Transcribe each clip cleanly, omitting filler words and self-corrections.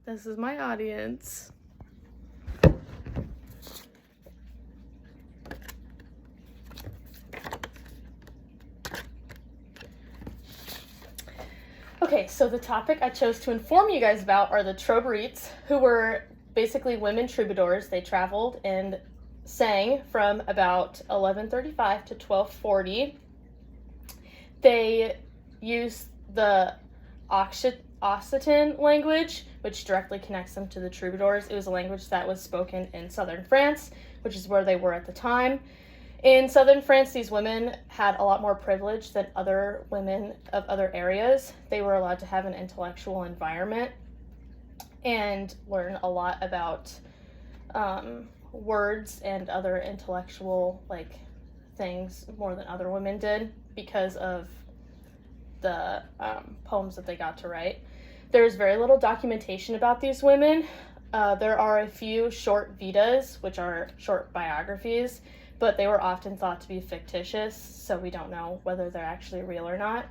This is my audience. Okay, so the topic I chose to inform you guys about are the Trobrites, who were basically women troubadours. They traveled and sang from about 1135 to 1240. They used the Occitan language, which directly connects them to the troubadours. It was a language that was spoken in southern France, which is where they were at the time. In southern France, these women had a lot more privilege than other women of other areas. They were allowed to have an intellectual environment and learn a lot about words and other intellectual things more than other women did because of the poems that they got to write. There's very little documentation about these women. There are a few short vidas, which are short biographies, but they were often thought to be fictitious, so we don't know whether they're actually real or not.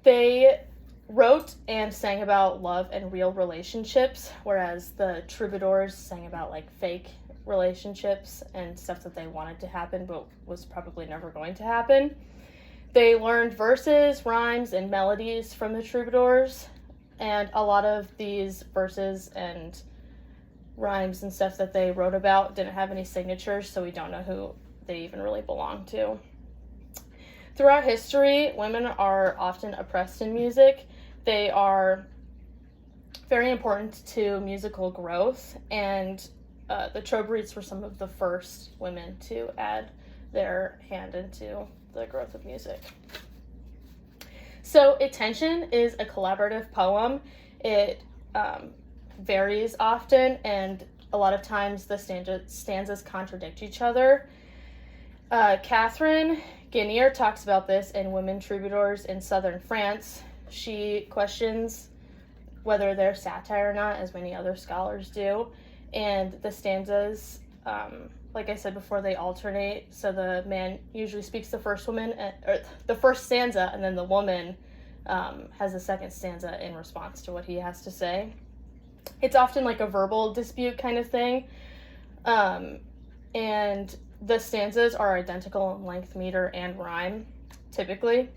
They wrote and sang about love and real relationships, whereas the troubadours sang about fake relationships and stuff that they wanted to happen but was probably never going to happen. They learned verses, rhymes, and melodies from the troubadours, and a lot of these verses and rhymes and stuff that they wrote about didn't have any signatures, so we don't know who they even really belong to. Throughout history, women are often oppressed in music. They are very important to musical growth, and the Trobrites were some of the first women to add their hand into the growth of music. So, Attention is a collaborative poem. It varies often, and a lot of times the stanzas contradict each other. Catherine Guinier talks about this in Women Troubadours in Southern France. She questions whether they're satire or not, as many other scholars do, and the stanzas, like I said before, they alternate. So the man usually speaks the first stanza, and then the woman has the second stanza in response to what he has to say. It's often like a verbal dispute kind of thing, and the stanzas are identical in length, meter, and rhyme, typically.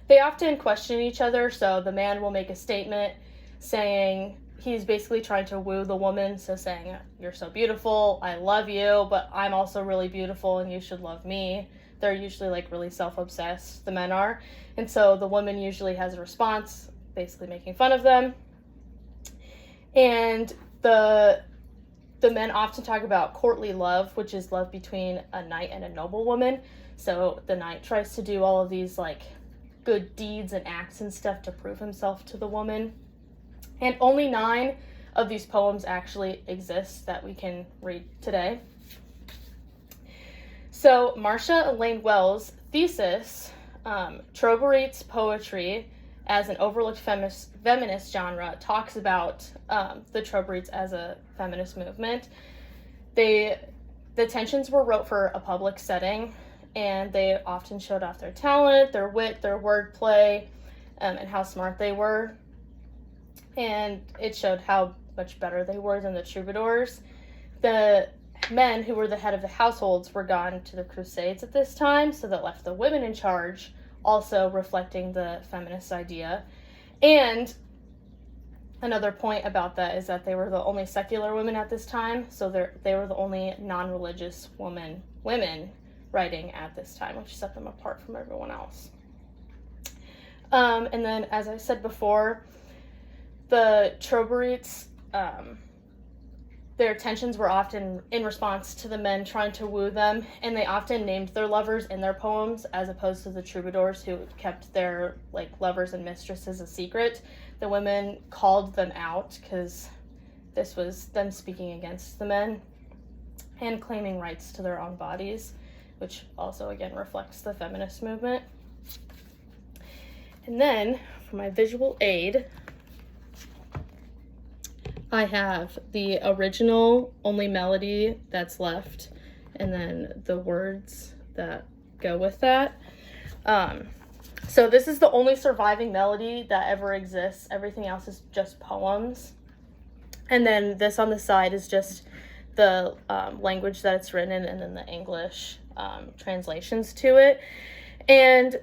They often question each other, so the man will make a statement saying he's basically trying to woo the woman, so saying, "You're so beautiful, I love you, but I'm also really beautiful and you should love me." They're usually really self-obsessed, the men are, and so the woman usually has a response, basically making fun of them. And the men often talk about courtly love, which is love between a knight and a noblewoman. So the knight tries to do all of these good deeds and acts and stuff to prove himself to the woman. And only 9 of these poems actually exist that we can read today. So Marcia Elaine Wells' thesis, Trobrites Poetry as an Overlooked Feminist Genre, talks about the Trobrites as a feminist movement. The Tensions were wrote for a public setting, and they often showed off their talent, their wit, their wordplay, and how smart they were. And it showed how much better they were than the troubadours. The men who were the head of the households were gone to the Crusades at this time, so that left the women in charge, also reflecting the feminist idea. And another point about that is that they were the only secular women at this time, so they were the only non-religious women writing at this time, which set them apart from everyone else. And then, as I said before, the Trobrites, their tensions were often in response to the men trying to woo them, and they often named their lovers in their poems, as opposed to the troubadours, who kept their lovers and mistresses a secret. The women called them out because this was them speaking against the men and claiming rights to their own bodies, which also again reflects the feminist movement. And then for my visual aid, I have the original only melody that's left, and then the words that go with that. So this is the only surviving melody that ever exists. Everything else is just poems. And then this on the side is just the language that it's written in, and then the English translations to it. And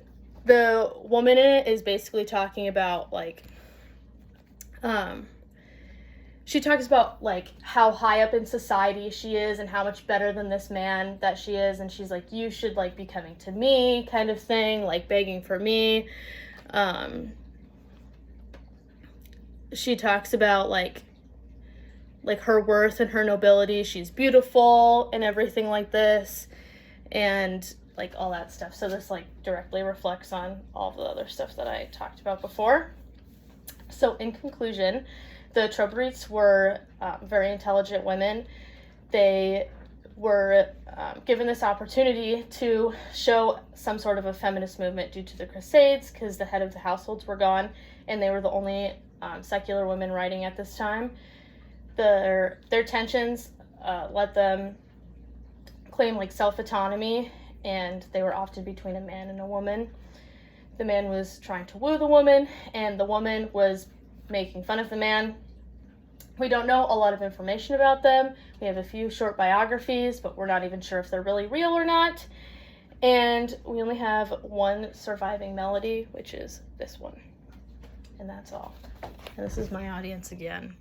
the woman in it is basically talking about, like, she talks about, like, how high up in society she is and how much better than this man that she is. And she's like, you should, like, be coming to me, kind of thing, like, begging for me. She talks about, like her worth and her nobility. She's beautiful and everything like this, and like all that stuff. So this like directly reflects on all the other stuff that I talked about before. So in conclusion, the Troberites were very intelligent women. They were given this opportunity to show some sort of a feminist movement due to the Crusades, because the head of the households were gone and they were the only secular women writing at this time. Their tensions let them claim like self-autonomy, and they were often between a man and a woman. The man was trying to woo the woman, and the woman was making fun of the man. We don't know a lot of information about them. We have a few short biographies, but we're not even sure if they're really real or not. And we only have one surviving melody, which is this one. And that's all. And this is my audience again.